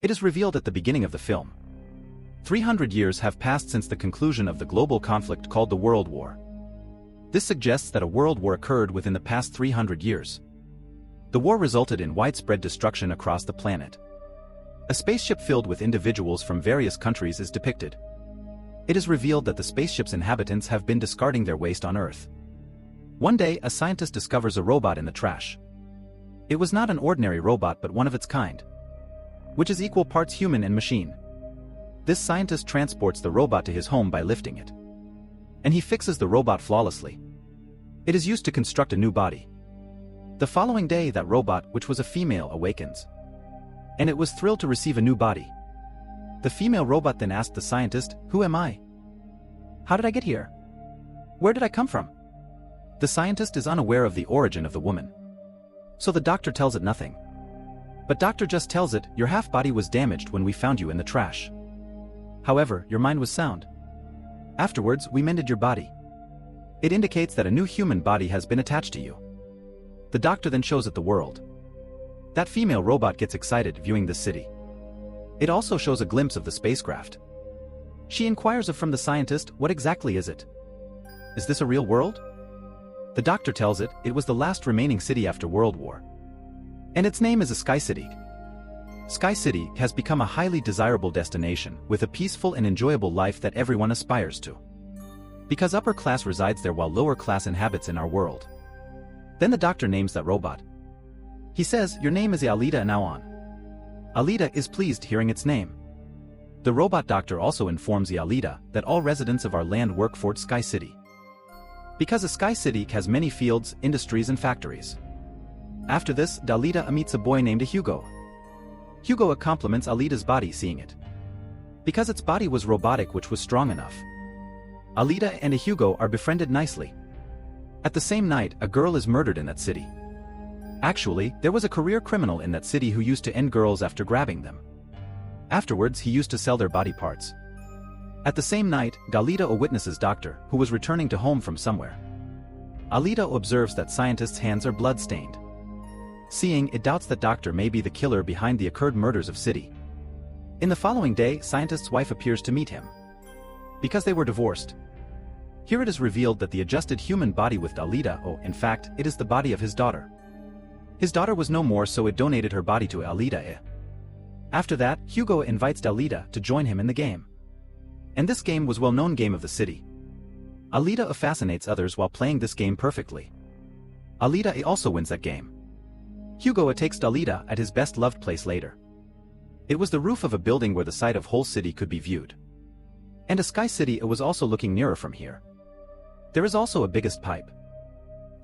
It is revealed at the beginning of the film. 300 years have passed since the conclusion of the global conflict called the World War. This suggests that a world war occurred within the past 300 years. The war resulted in widespread destruction across the planet. A spaceship filled with individuals from various countries is depicted. It is revealed that the spaceship's inhabitants have been discarding their waste on Earth. One day, a scientist discovers a robot in the trash. It was not an ordinary robot but one of its kind, which is equal parts human and machine. This scientist transports the robot to his home by lifting it. And he fixes the robot flawlessly. It is used to construct a new body. The following day, that robot, which was a female, awakens. And it was thrilled to receive a new body. The female robot then asked the scientist, "Who am I? How did I get here? Where did I come from?" The scientist is unaware of the origin of the woman. So the doctor tells it nothing. But doctor just tells it, "Your half-body was damaged when we found you in the trash. However, your mind was sound. Afterwards, we mended your body." It indicates that a new human body has been attached to you. The doctor then shows it the world. That female robot gets excited viewing the city. It also shows a glimpse of the spacecraft. She inquires from the scientist, "What exactly is it? Is this a real world?" The doctor tells it, it was the last remaining city after World War. And its name is a Sky City. Sky City has become a highly desirable destination with a peaceful and enjoyable life that everyone aspires to. Because upper class resides there while lower class inhabits in our world. Then the doctor names that robot. He says, "Your name is Alita now on." Alita is pleased hearing its name. The robot doctor also informs Alita that all residents of our land work for Sky City. Because a Sky City has many fields, industries and factories. After this, Alita meets a boy named Hugo. Hugo compliments Alita's body seeing it. Because its body was robotic which was strong enough. Alita and Hugo are befriended nicely. At the same night, a girl is murdered in that city. Actually, there was a career criminal in that city who used to end girls after grabbing them. Afterwards, he used to sell their body parts. At the same night, Alita witnesses Doctor, who was returning to home from somewhere. Alita observes that scientist's hands are blood-stained. Seeing, it doubts that Doctor may be the killer behind the occurred murders of city. In the following day, scientist's wife appears to meet him. Because they were divorced. Here it is revealed that the adjusted human body with Alita, in fact, it is the body of his daughter. His daughter was no more, so it donated her body to Alita. After that, Hugo invites Alita to join him in the game. And this game was well-known game of the city. Alita fascinates others while playing this game perfectly. Alita also wins that game. Hugo takes Alita at his best-loved place later. It was the roof of a building where the sight of whole city could be viewed. And a Sky City was also looking nearer from here. There is also a biggest pipe.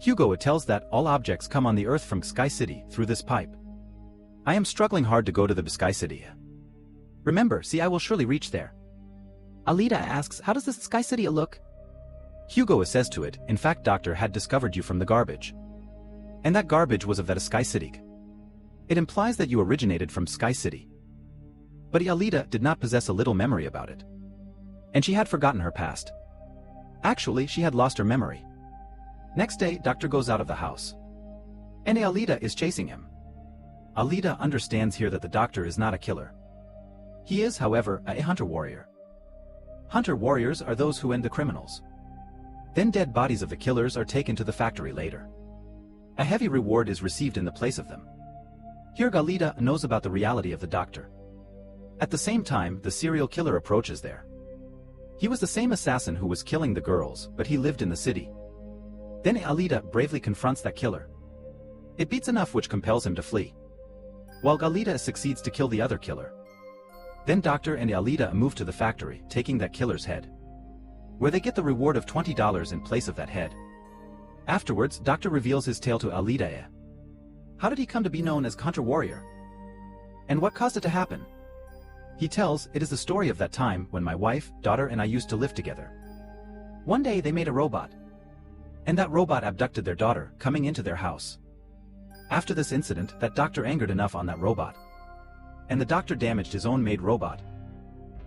Hugo tells that all objects come on the earth from Sky City through this pipe. I am struggling hard to go to the Sky City. Remember, see, I will surely reach there. Alita asks, "How does this Sky City look?" Hugo says to it, "In fact, Doctor had discovered you from the garbage. And that garbage was of that Sky City. It implies that you originated from Sky City." But Alita did not possess a little memory about it. And she had forgotten her past. Actually, she had lost her memory. Next day, Doctor goes out of the house. And Alita is chasing him. Alita understands here that the Doctor is not a killer. He is, however, a hunter-warrior. Hunter-warriors are those who end the criminals. Then dead bodies of the killers are taken to the factory later. A heavy reward is received in the place of them. Here Alita knows about the reality of the Doctor. At the same time, the serial killer approaches there. He was the same assassin who was killing the girls, but he lived in the city. Then Alita bravely confronts that killer. It beats enough which compels him to flee. While Alita succeeds to kill the other killer. Then Doctor and Alita move to the factory, taking that killer's head. Where they get the reward of $20 in place of that head. Afterwards, Doctor reveals his tale to Alita. How did he come to be known as Hunter Warrior? And what caused it to happen? He tells, it is the story of that time when my wife, daughter and I used to live together. One day they made a robot. And that robot abducted their daughter, coming into their house. After this incident, that Doctor angered enough on that robot. And the Doctor damaged his own made robot.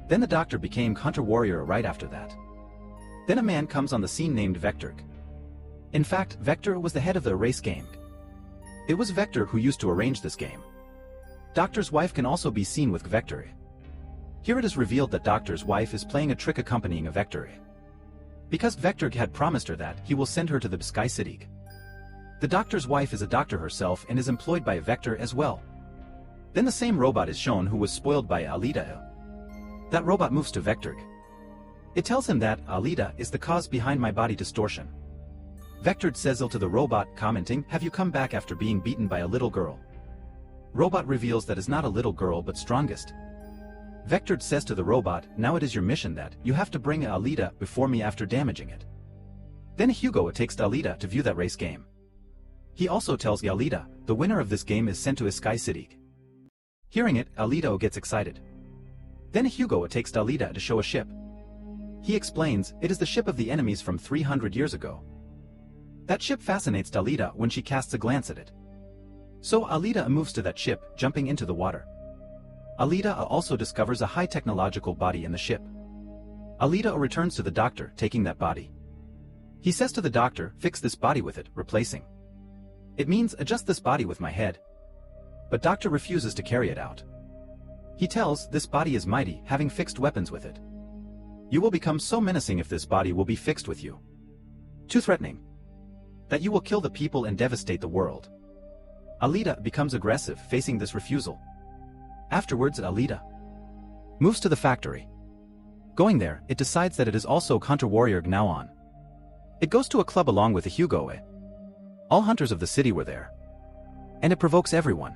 Then the Doctor became Hunter Warrior right after that. Then a man comes on the scene named Vector. In fact, Vector was the head of the race game. It was Vector who used to arrange this game. Doctor's wife can also be seen with Vector. Here it is revealed that Doctor's wife is playing a trick accompanying a Vector. Because Vector had promised her that he will send her to the Sky City. The Doctor's wife is a doctor herself and is employed by a Vector as well. Then the same robot is shown who was spoiled by Alita. That robot moves to Vector. It tells him that Alita is the cause behind my body distortion. Vector says to the robot, commenting, "Have you come back after being beaten by a little girl?" Robot reveals that is not a little girl but strongest. Vector says to the robot, "Now it is your mission that you have to bring Alita before me after damaging it." Then Hugo takes Alita to view that race game. He also tells Alita, the winner of this game is sent to a Sky City. Hearing it, Alita gets excited. Then Hugo takes Alita to show a ship. He explains, it is the ship of the enemies from 300 years ago. That ship fascinates Alita when she casts a glance at it. So Alita moves to that ship, jumping into the water. Alita also discovers a high technological body in the ship. Alita returns to the doctor, taking that body. He says to the doctor, "Fix this body with it, replacing. It means adjust this body with my head." But doctor refuses to carry it out. He tells, "This body is mighty, having fixed weapons with it. You will become so menacing if this body will be fixed with you. Too threatening. That you will kill the people and devastate the world." Alita becomes aggressive, facing this refusal. Afterwards, Alita moves to the factory. Going there, it decides that it is also Hunter Warrior now on. It goes to a club along with a Hugo. All hunters of the city were there. And it provokes everyone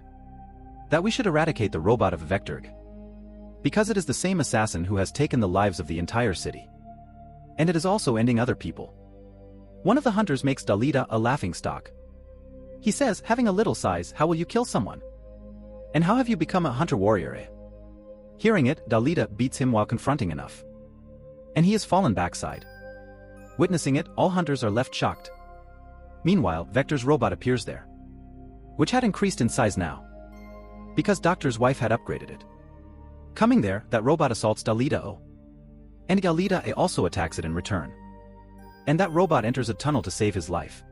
that we should eradicate the robot of Vector. Because it is the same assassin who has taken the lives of the entire city. And it is also ending other people. One of the hunters makes Alita a laughingstock. He says, "Having a little size, how will you kill someone? And how have you become a hunter warrior?" Hearing it, Alita beats him while confronting enough. And he is fallen backside. Witnessing it, all hunters are left shocked. Meanwhile, Vector's robot appears there, which had increased in size now, because Doctor's wife had upgraded it. Coming there, that robot assaults Alita. And Alita also attacks it in return. And that robot enters a tunnel to save his life.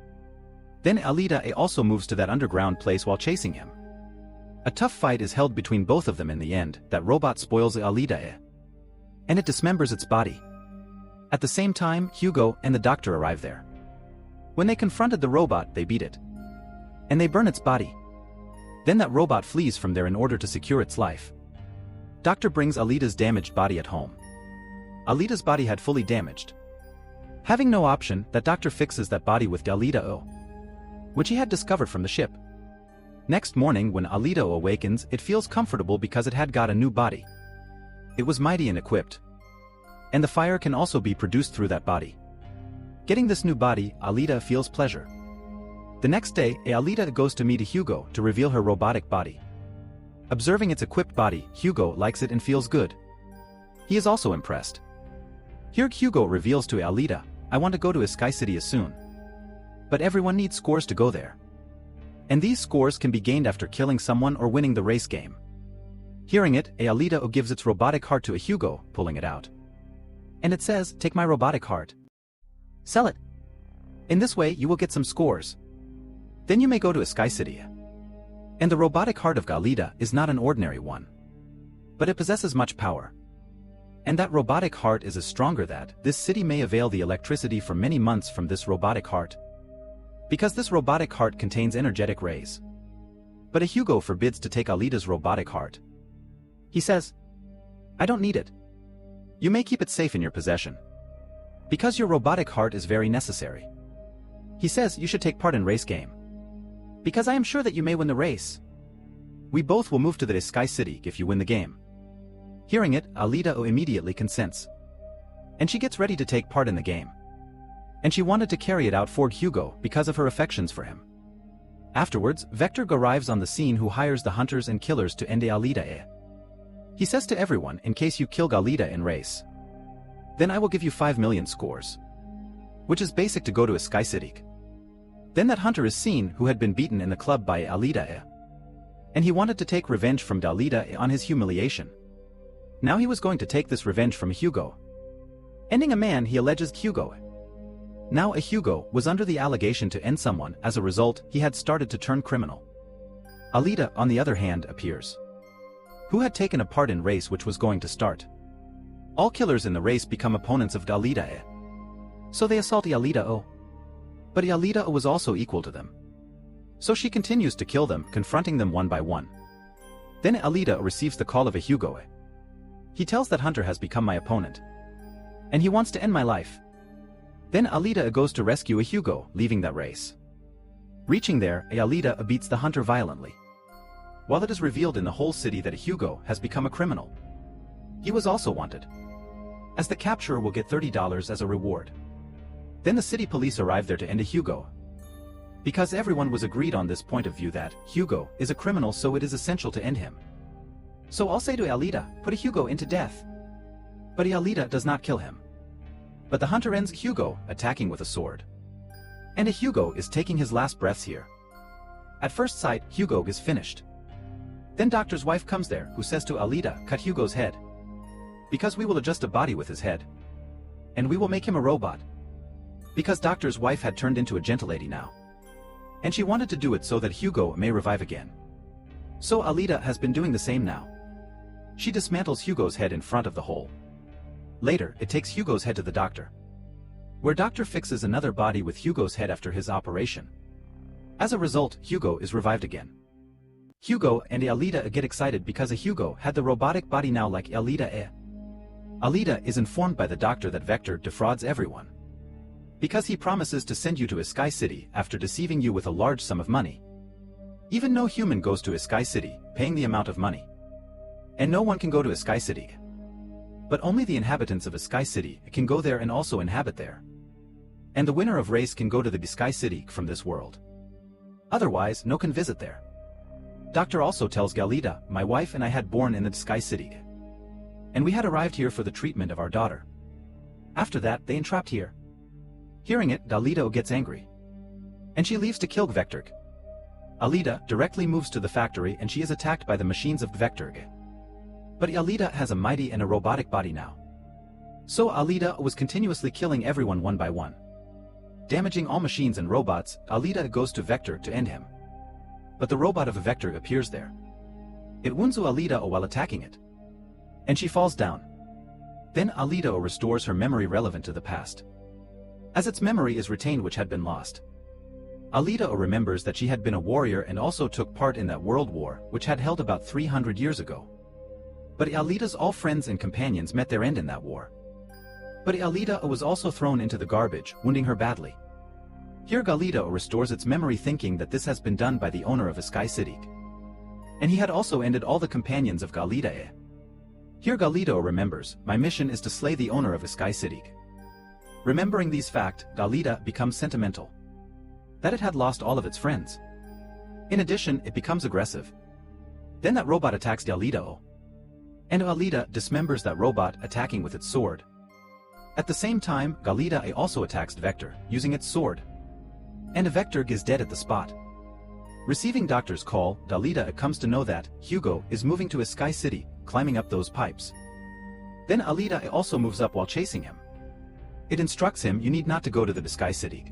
Then Alita also moves to that underground place while chasing him. A tough fight is held between both of them. In the end, that robot spoils Alita, and it dismembers its body. At the same time, Hugo and the doctor arrive there. When they confronted the robot, they beat it. And they burn its body. Then that robot flees from there in order to secure its life. Doctor brings Alita's damaged body at home. Alita's body had fully damaged. Having no option, that doctor fixes that body with Alita, which he had discovered from the ship. Next morning, when Alita awakens, it feels comfortable because it had got a new body. It was mighty and equipped. And the fire can also be produced through that body. Getting this new body, Alita feels pleasure. The next day, Alita goes to meet Hugo to reveal her robotic body. Observing its equipped body, Hugo likes it and feels good. He is also impressed. Here Hugo reveals to Alita, "I want to go to a Sky City as soon. But everyone needs scores to go there. And these scores can be gained after killing someone or winning the race game." Hearing it, Alita gives its robotic heart to Hugo, pulling it out. And it says, "Take my robotic heart. Sell it. In this way you will get some scores. Then you may go to a Sky City." And the robotic heart of Alita is not an ordinary one. But it possesses much power. And that robotic heart is as stronger that this city may avail the electricity for many months from this robotic heart. Because this robotic heart contains energetic rays. But Hugo forbids to take Alita's robotic heart. He says, "I don't need it. You may keep it safe in your possession. Because your robotic heart is very necessary." He says, "You should take part in race game. Because I am sure that you may win the race. We both will move to the Sky City if you win the game." Hearing it, Alita immediately consents. And she gets ready to take part in the game. And she wanted to carry it out for Hugo because of her affections for him. Afterwards, Vector arrives on the scene who hires the hunters and killers to end Alita. He says to everyone, "In case you kill Alita in race, then I will give you 5 million scores. Which is basic to go to a Sky City." Then that hunter is seen who had been beaten in the club by Alita. And he wanted to take revenge from Alita on his humiliation. Now he was going to take this revenge from Hugo. Ending a man he alleges Hugo. Now Hugo was under the allegation to end someone. As a result, he had started to turn criminal. Alita, on the other hand, appears. who had taken a part in race which was going to start. All killers in the race become opponents of Alita. So they assault Alita. But Alita was also equal to them. So she continues to kill them, confronting them one by one. Then Alita receives the call of a Hugo. He tells that Hunter has become my opponent. And he wants to end my life. Then Alita goes to rescue a Hugo, leaving that race. Reaching there, Alita beats the Hunter violently. While it is revealed in the whole city that a Hugo has become a criminal. He was also wanted, as the capturer will get $30 as a reward. Then the city police arrive there to end a Hugo. Because everyone was agreed on this point of view that Hugo is a criminal, so it is essential to end him. So I'll say to Alita, put a Hugo into death. But Alita does not kill him. But the Hunter ends Hugo, attacking with a sword. And a Hugo is taking his last breaths here. At first sight, Hugo is finished. Then Doctor's wife comes there, who says to Alita, cut Hugo's head. Because we will adjust a body with his head. And we will make him a robot. Because Doctor's wife had turned into a gentlelady now. And she wanted to do it so that Hugo may revive again. So Alita has been doing the same now. She dismantles Hugo's head in front of the hole. Later, it takes Hugo's head to the doctor, where Doctor fixes another body with Hugo's head after his operation. As a result, Hugo is revived again. Hugo and Alita get excited because a Hugo had the robotic body now like Alita. Alita is informed by the doctor that Vector defrauds everyone. Because he promises to send you to a Sky City after deceiving you with a large sum of money. Even no human goes to a Sky City, paying the amount of money. And no one can go to a Sky City. But only the inhabitants of a Sky City can go there and also inhabit there. And the winner of race can go to the Sky City from this world. Otherwise, no can visit there. Doctor also tells Galita, my wife and I had born in the Sky City. And we had arrived here for the treatment of our daughter. After that, they entrapped here. Hearing it, Galita gets angry. And she leaves to kill Vector. Alita directly moves to the factory and she is attacked by the machines of Vector. But Alita has a mighty and a robotic body now. So Alita was continuously killing everyone one by one. Damaging all machines and robots, Alita goes to Vector to end him. But the robot of a Vector appears there. It wounds Alita while attacking it. And she falls down. Then Alita restores her memory relevant to the past, as its memory is retained which had been lost. Alita remembers that she had been a warrior and also took part in that world war which had held about 300 years ago. But Alita's all friends and companions met their end in that war. But Alita was also thrown into the garbage, wounding her badly. Here Galita restores its memory thinking that this has been done by the owner of a Sky City. And he had also ended all the companions of Galita. Here Galita remembers, my mission is to slay the owner of a Sky City. Remembering these facts, Galita becomes sentimental. That it had lost all of its friends. In addition, it becomes aggressive. Then that robot attacks Galita. And Alita dismembers that robot, attacking with its sword. At the same time, Galita also attacks Vector, using its sword. And Vector is dead at the spot. Receiving Doctor's call, Galita comes to know that Hugo is moving to a Sky City, climbing up those pipes. Then Alita also moves up while chasing him. It instructs him, you need not to go to the Sky City.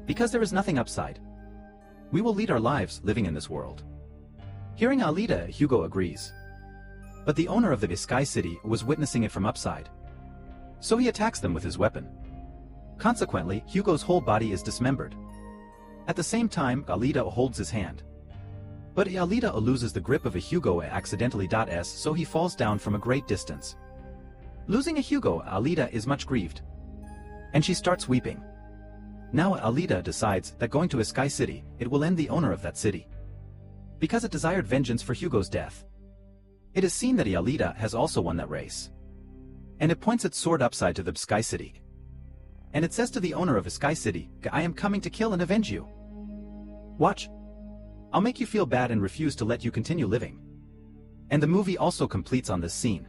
Because there is nothing upside. We will lead our lives living in this world. Hearing Alita, Hugo agrees. But the owner of the Sky City was witnessing it from upside. So he attacks them with his weapon. Consequently, Hugo's whole body is dismembered. At the same time, Galita holds his hand. But Alita loses the grip of a Hugo accidentally. So he falls down from a great distance. Losing a Hugo, Alita is much grieved. And she starts weeping. Now Alita decides that going to a Sky City, it will end the owner of that city. Because it desired vengeance for Hugo's death. It is seen that Alita has also won that race. And it points its sword upside to the Sky City. And it says to the owner of a Sky City, I am coming to kill and avenge you. Watch. I'll make you feel bad and refuse to let you continue living. And the movie also completes on this scene.